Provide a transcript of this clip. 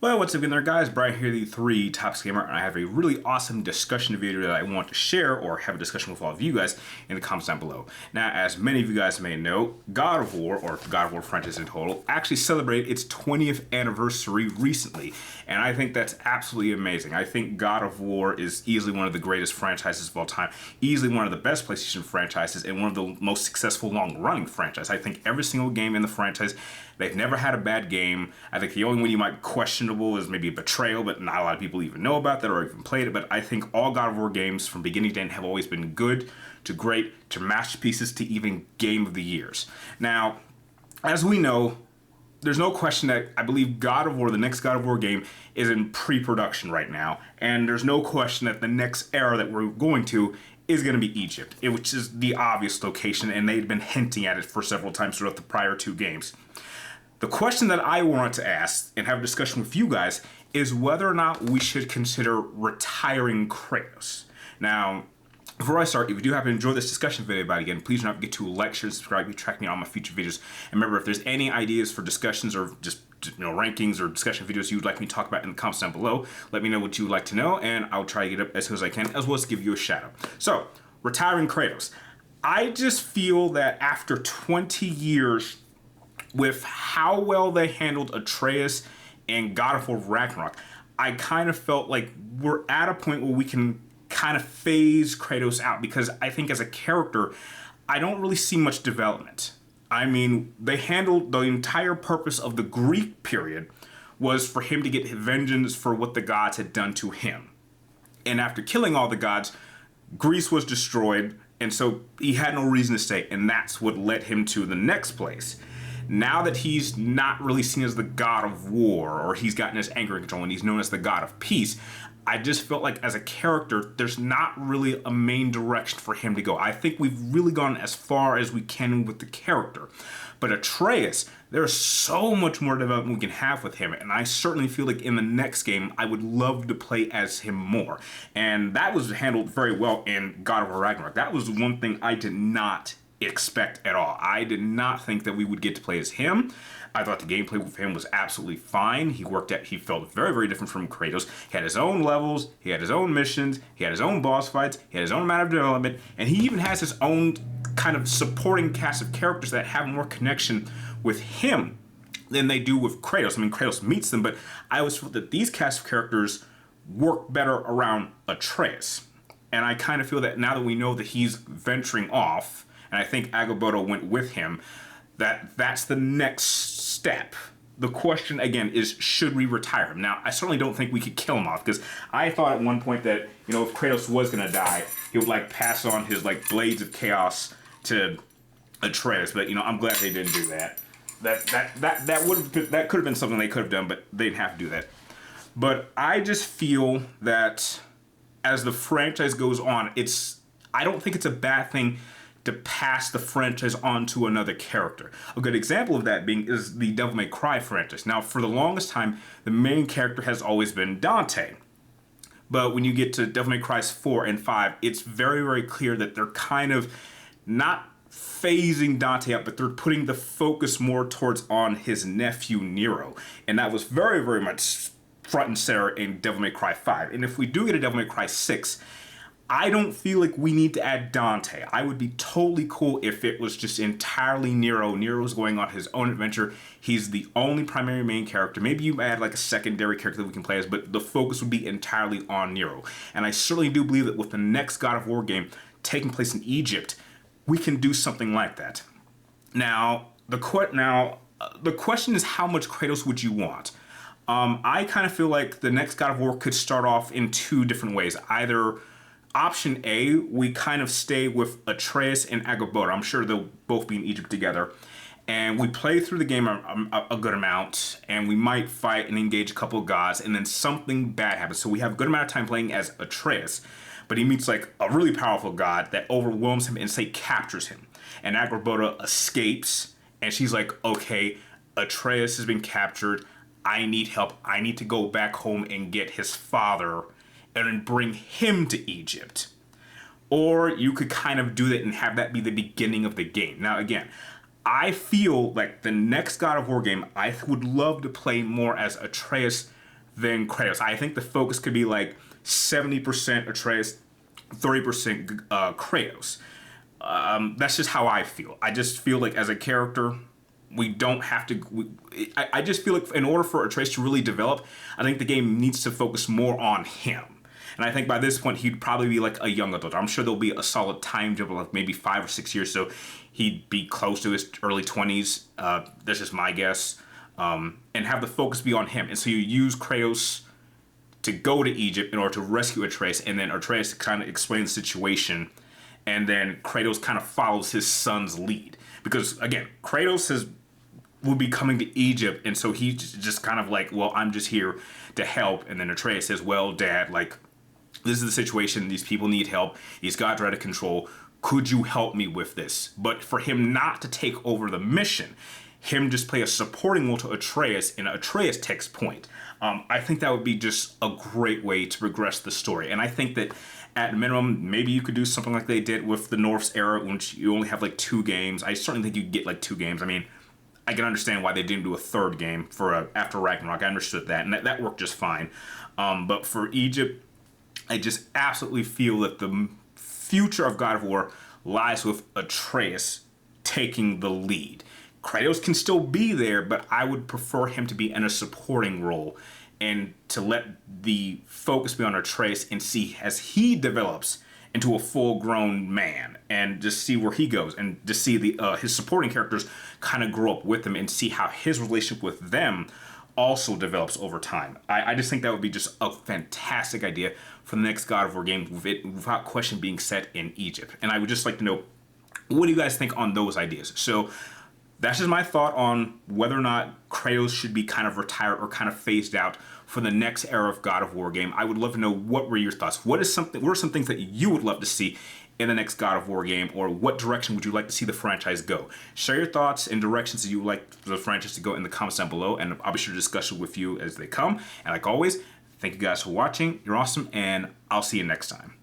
Well, what's up again there, guys? Brian here, the 3 Tops Gamer, and I have a really awesome discussion video that I want to share or have a discussion with all of you guys in the comments down below. Now, as many of you guys may know, God of War, or God of War franchise in total, actually celebrated its 20th anniversary recently, and I think that's absolutely amazing. I think God of War is easily one of the greatest franchises of all time, easily one of the best PlayStation franchises, and one of the most successful long-running franchises. I think every single game in the franchise, they've never had a bad game. I think the only one you might questionable is maybe a Betrayal, but not a lot of people even know about that or even played it. But I think all God of War games from beginning to end have always been good to great to masterpieces to even Game of the Years. Now, as we know, there's no question that I believe God of War, the next God of War game, is in pre-production right now. And there's no question that the next era that we're going to is going to be Egypt, which is the obvious location, and they've been hinting at it for several times throughout the prior 2 games. The question that I want to ask and have a discussion with you guys is whether or not we should consider retiring Kratos. Now, before I start, if you do happen to enjoy this discussion video, again, please do not forget to like, share, subscribe, and track me on my future videos. And remember, if there's any ideas for discussions or just rankings or discussion videos you would like me to talk about in the comments down below, let me know what you would like to know, and I'll try to get up as soon as I can, as well as give you a shout out. So, retiring Kratos. I just feel that after 20 years, with how well they handled Atreus and God of War Ragnarok, I kind of felt like we're at a point where we can kind of phase Kratos out, because I think as a character, I don't really see much development. I mean, they handled the entire purpose of the Greek period was for him to get vengeance for what the gods had done to him. And after killing all the gods, Greece was destroyed, and so he had no reason to stay, and that's what led him to the next place. Now that he's not really seen as the god of war, or he's gotten his anger in control and he's known as the god of peace, I just felt like as a character, there's not really a main direction for him to go. I think we've really gone as far as we can with the character. But Atreus, there's so much more development we can have with him, and I certainly feel like in the next game, I would love to play as him more. And that was handled very well in God of War Ragnarok. That was one thing I did not expect at all. I did not think that we would get to play as him. I thought the gameplay with him was absolutely fine. He felt very, very different from Kratos. He had his own levels, he had his own missions, he had his own boss fights, he had his own amount of development, and he even has his own kind of supporting cast of characters that have more connection with him than they do with Kratos. I mean, Kratos meets them, but I always felt that these cast of characters work better around Atreus. And I kind of feel that now that we know that he's venturing off, and I think Agamotto went with him, that's the next step. The question, again, is should we retire him? Now, I certainly don't think we could kill him off, because I thought at one point that, you know, if Kratos was going to die, he would, like, pass on his, like, blades of chaos to Atreus, but, you know, I'm glad they didn't do that. That could have been something they could have done, but they didn't have to do that. But I just feel that as the franchise goes on, I don't think it's a bad thing to pass the franchise on to another character. A good example of that is the Devil May Cry franchise. Now, for the longest time, the main character has always been Dante. But when you get to Devil May Cry 4 and 5, it's very, very clear that they're kind of not phasing Dante out, but they're putting the focus more towards on his nephew, Nero. And that was very, very much front and center in Devil May Cry 5. And if we do get a Devil May Cry 6, I don't feel like we need to add Dante. I would be totally cool if it was just entirely Nero. Nero's going on his own adventure. He's the only primary main character. Maybe you add like a secondary character that we can play as, but the focus would be entirely on Nero. And I certainly do believe that with the next God of War game taking place in Egypt, we can do something like that. Now, the question is, how much Kratos would you want? I kind of feel like the next God of War could start off in 2 different ways. Either option A, we kind of stay with Atreus and Agamotto. I'm sure they'll both be in Egypt together. And we play through the game a good amount, and we might fight and engage a couple of gods, and then something bad happens. So we have a good amount of time playing as Atreus, but he meets like a really powerful god that overwhelms him and say captures him. And Agamotto escapes, and she's like, okay, Atreus has been captured. I need help. I need to go back home and get his father and then bring him to Egypt. Or you could kind of do that and have that be the beginning of the game. Now, again, I feel like the next God of War game, I would love to play more as Atreus than Kratos. I think the focus could be like 70% Atreus, 30% Kratos. That's just how I feel. I just feel like as a character, we don't have to. I just feel like in order for Atreus to really develop, I think the game needs to focus more on him. And I think by this point, he'd probably be like a young adult. I'm sure there'll be a solid time jump of like maybe 5 or 6 years, so he'd be close to his early 20s. That's just my guess. And have the focus be on him. And so you use Kratos to go to Egypt in order to rescue Atreus, and then Atreus kind of explains the situation, and then Kratos kind of follows his son's lead. Because, again, Kratos will be coming to Egypt, and so he's just kind of like, well, I'm just here to help. And then Atreus says, well, Dad, like, this is the situation. These people need help. These gods are out of control. Could you help me with this? But for him not to take over the mission, him just play a supporting role to Atreus, and Atreus takes point. I think that would be just a great way to progress the story. And I think that at minimum, maybe you could do something like they did with the Norse era, which you only have like 2 games. I certainly think you could get like 2 games. I mean, I can understand why they didn't do a 3rd game for after Ragnarok. I understood that, and that worked just fine. But for Egypt, I just absolutely feel that the future of God of War lies with Atreus taking the lead. Kratos can still be there, but I would prefer him to be in a supporting role and to let the focus be on Atreus and see as he develops into a full-grown man and just see where he goes and just see his supporting characters kind of grow up with him and see how his relationship with them also develops over time. I just think that would be just a fantastic idea for the next God of War game, with it without question being set in Egypt. And I would just like to know, what do you guys think on those ideas? So that's just my thought on whether or not Kratos should be kind of retired or kind of phased out for the next era of God of War game. I would love to know, what were your thoughts? What are some things that you would love to see in the next God of War game, or what direction would you like to see the franchise go? Share your thoughts and directions that you would like the franchise to go in the comments down below, and I'll be sure to discuss it with you as they come. And like always, thank you guys for watching. You're awesome, and I'll see you next time.